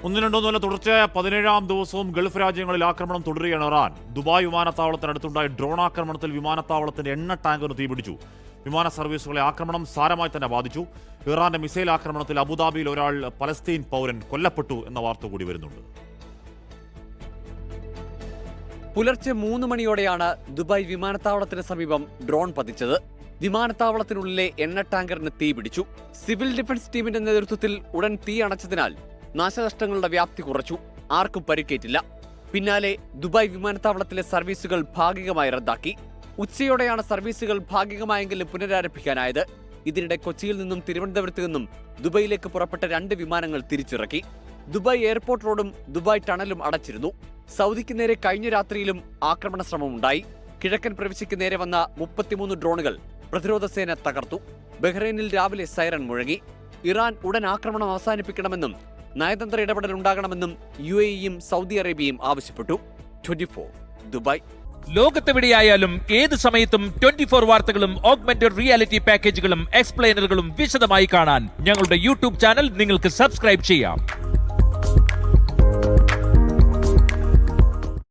ഒന്നും രണ്ടൊന്നുമല്ല, തുടർച്ചയായ 17ാം ദിവസവും ഗൾഫ് രാജ്യങ്ങളിൽ ആക്രമണം തുടരുകയാണ് ഇറാൻ. ദുബായ് വിമാനത്താവളത്തിനടുത്തുണ്ടായ ഡ്രോൺ ആക്രമണത്തിൽ വിമാനത്താവളത്തിന്റെ എണ്ണ ടാങ്കറിന് തീപിടിച്ചു. വിമാന സർവീസുകളെ ആക്രമണം സാരമായി തന്നെ ബാധിച്ചു. ഇറാന്റെ മിസൈൽ ആക്രമണത്തിൽ അബുദാബിയിൽ ഒരാൾ പലസ്തീൻ പൗരൻ കൊല്ലപ്പെട്ടു എന്ന വാർത്ത കൂടി വരുന്നുണ്ട്. പുലർച്ചെ 3 മണിയോടെയാണ് ദുബായ് വിമാനത്താവളത്തിന് സമീപം ഡ്രോൺ പതിച്ചത്. വിമാനത്താവളത്തിനുള്ളിലെ എണ്ണ ടാങ്കറിന് തീപിടിച്ചു. സിവിൽ ഡിഫൻസ് ടീമിന്റെ നേതൃത്വത്തിൽ ഉടൻ തീ അണച്ചതിനാൽ നാശനഷ്ടങ്ങളുടെ വ്യാപ്തി കുറച്ചു. ആർക്കും പരിക്കേറ്റില്ല. പിന്നാലെ ദുബായ് വിമാനത്താവളത്തിലെ സർവീസുകൾ ഭാഗികമായി റദ്ദാക്കി. ഉച്ചയോടെയാണ് സർവീസുകൾ ഭാഗികമായെങ്കിലും പുനരാരംഭിക്കാനായത്. ഇതിനിടെ കൊച്ചിയിൽ നിന്നും തിരുവനന്തപുരത്ത് നിന്നും ദുബായിലേക്ക് പുറപ്പെട്ട 2 വിമാനങ്ങൾ തിരിച്ചിറക്കി. ദുബായ് എയർപോർട്ട് റോഡും ദുബായ് ടണലും അടച്ചിരുന്നു. സൗദിക്ക് നേരെ കഴിഞ്ഞ രാത്രിയിലും ആക്രമണ ശ്രമമുണ്ടായി. കിഴക്കൻ പ്രവിശ്യയ്ക്ക് നേരെ വന്ന 33 ഡ്രോണുകൾ പ്രതിരോധ സേന തകർത്തു. ബഹ്റൈനിൽ രാവിലെ സൈറൺ മുഴങ്ങി. ഇറാൻ ഉടൻ ആക്രമണം അവസാനിപ്പിക്കണമെന്നും നയതന്ത്ര ഇടപെടൽ ഉണ്ടാകണമെന്നും UAE-യും സൗദി അറേബ്യയും ആവശ്യപ്പെട്ടു. 24 ദുബായ്. ലോകത്തെവിടെയായാലും ഏത് സമയത്തും 24 വാർത്തകളും ഓഗ്മെന്റഡ് റിയാലിറ്റി പാക്കേജുകളും എക്സ്പ്ലെയിനറുകളും വിശദമായി കാണാൻ ഞങ്ങളുടെ യൂട്യൂബ് ചാനൽ നിങ്ങൾക്ക് സബ്സ്ക്രൈബ് ചെയ്യാം.